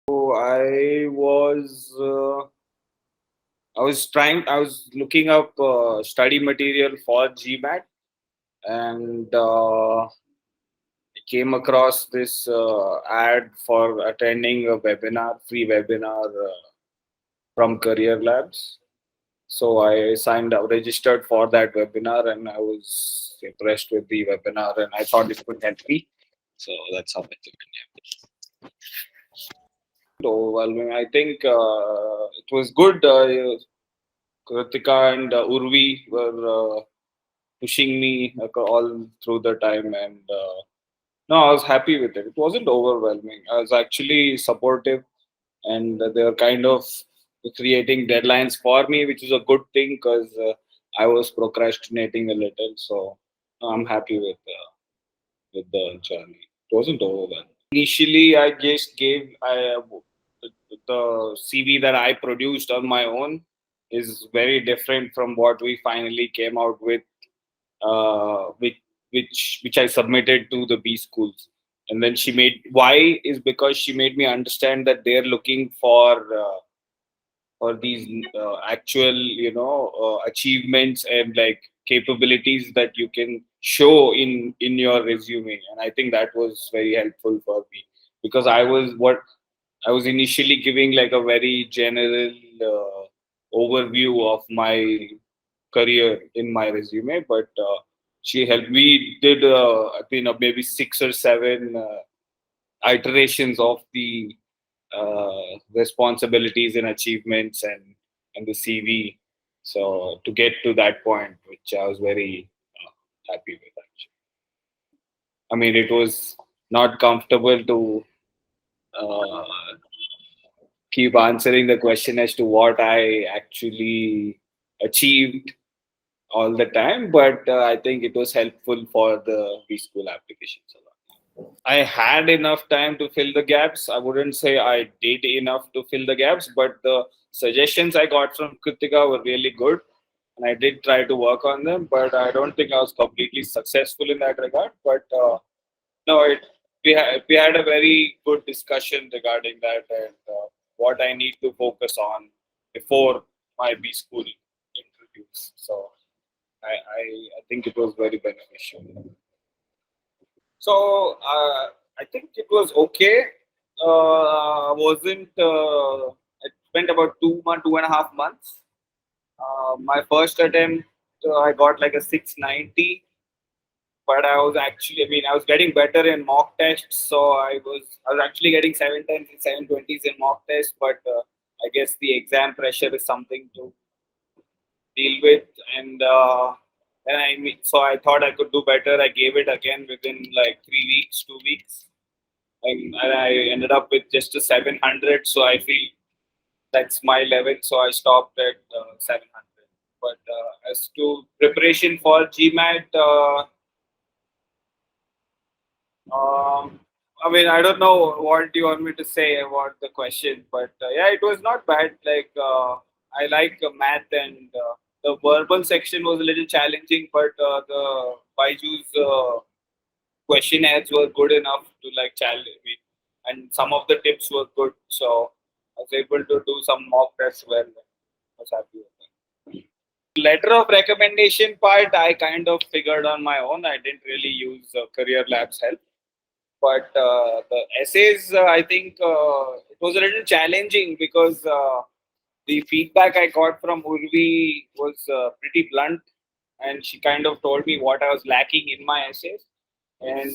So I was looking up study material for GMAT, and I came across this ad for attending a free webinar from Career Labs. So I signed up, registered for that webinar, and I was impressed with the webinar, and I thought it would help me. So that's how I joined. Overwhelming. I think it was good. Kritika and Urvi were pushing me all through the time, and no, I was happy with it. It wasn't overwhelming. I was actually supportive, and they were kind of creating deadlines for me, which is a good thing because I was procrastinating a little. So I'm happy with the journey. It wasn't overwhelming. Initially, I just gave the CV that I produced on my own is very different from what we finally came out with, uh, which which I submitted to the B schools. And then she made why is because she made me understand that they're looking for these actual achievements and like capabilities that you can show in your resume, and I think that was very helpful for me because I was initially giving like a very general overview of my career in my resume, but she helped me did I think maybe 6 or 7 iterations of the responsibilities and achievements and the CV. So to get to that point, which I was very happy with. Actually, I mean, it was not comfortable to uh, keep answering the question as to what I actually achieved all the time, but I think it was helpful for the B school applications a lot. I had enough time to fill the gaps. I wouldn't say I did enough to fill the gaps, but the suggestions I got from Kritika were really good, and I did try to work on them. But I don't think I was completely successful in that regard. But no, we had a very good discussion regarding that and what I need to focus on before my B school interviews. So I think it was very beneficial. So I think it was okay. Wasn't I spent about 2.5 months. My first attempt, I got like a 690, but I mean, I was getting better in mock tests, so I was actually getting 710s and 720s in mock tests, but I guess the exam pressure is something to deal with, and so I thought I could do better. I gave it again within like 3 weeks, 2 weeks, and I ended up with just a 700. So I feel that's my level. So I stopped at 700. But as to preparation for GMAT, I mean, I don't know what you want me to say about the question, but yeah, it was not bad. Like I like math, and the verbal section was a little challenging, but the Byju's questionnaires were good enough to like challenge me, and some of the tips were good. So I was able to do some mock tests well. I was happy with that. Letter of recommendation part, I kind of figured on my own. I didn't really use Career Labs help, but the essays, I think it was a little challenging because the feedback I got from Urvi was pretty blunt, and she kind of told me what I was lacking in my essays. And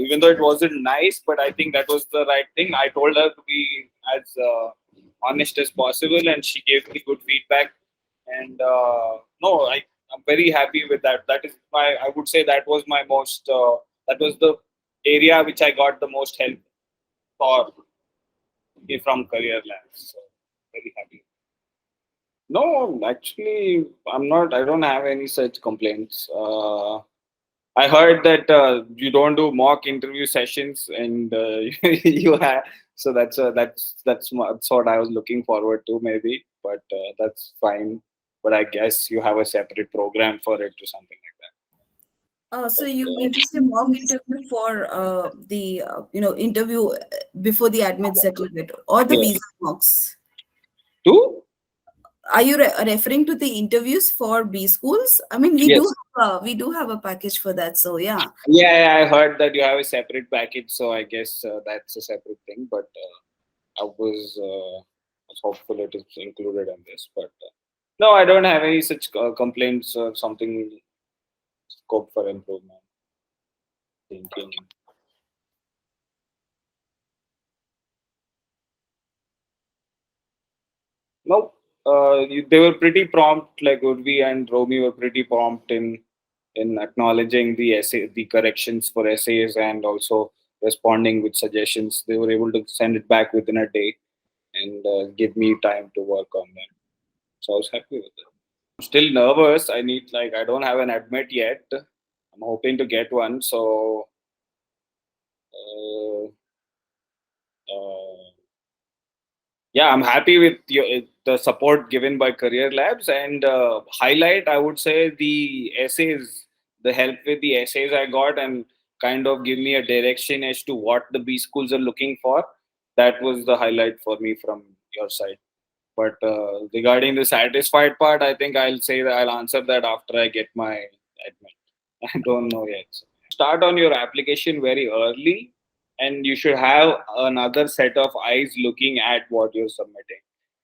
even though it wasn't nice, but I think that was the right thing. I told her to be as honest as possible, and she gave me good feedback. And no, I'm very happy with that. That is I would say that was my most, that was the area which I got the most help for from Career Labs. So very happy. No, actually, I'm not. I don't have any such complaints. I heard that you don't do mock interview sessions, and you have. So that's what I was looking forward to, maybe. But that's fine. But I guess you have a separate program for it or something like that. So But you mean to say mock interview for the interview before the admits settlement or the yeah, visa mocks? two? Are you referring to the interviews for B schools? I mean, Yes. we do have a package for that. So yeah. Yeah, yeah, I heard that you have a separate package, so I guess that's a separate thing. But I was hopeful it is included in this. But no, I don't have any such complaints or something scope for improvement. Thinking. No, they were pretty prompt. Like Urvi and Romy were pretty prompt in acknowledging the essay, the corrections for essays, and also responding with suggestions. They were able to send it back within a day and give me time to work on them. So I was happy with it. I'm still nervous. I don't have an admit yet. I'm hoping to get one. So uh, uh, yeah, I'm happy with the support given by Career Labs and highlight. I would say the essays, the help with the essays I got, and kind of give me a direction as to what the B schools are looking for. That was the highlight for me from your side. But regarding the satisfied part, I think I'll say that I'll answer that after I get my admit. I don't know yet. Start on your application very early, and you should have another set of eyes looking at what you're submitting.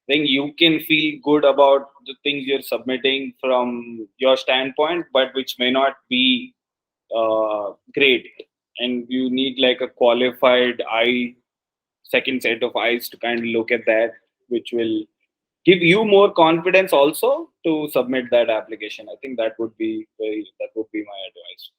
I think you can feel good about the things you're submitting from your standpoint, but which may not be great. And you need like a qualified eye, second set of eyes to kind of look at that, which will give you more confidence also to submit that application. I think that would be my advice.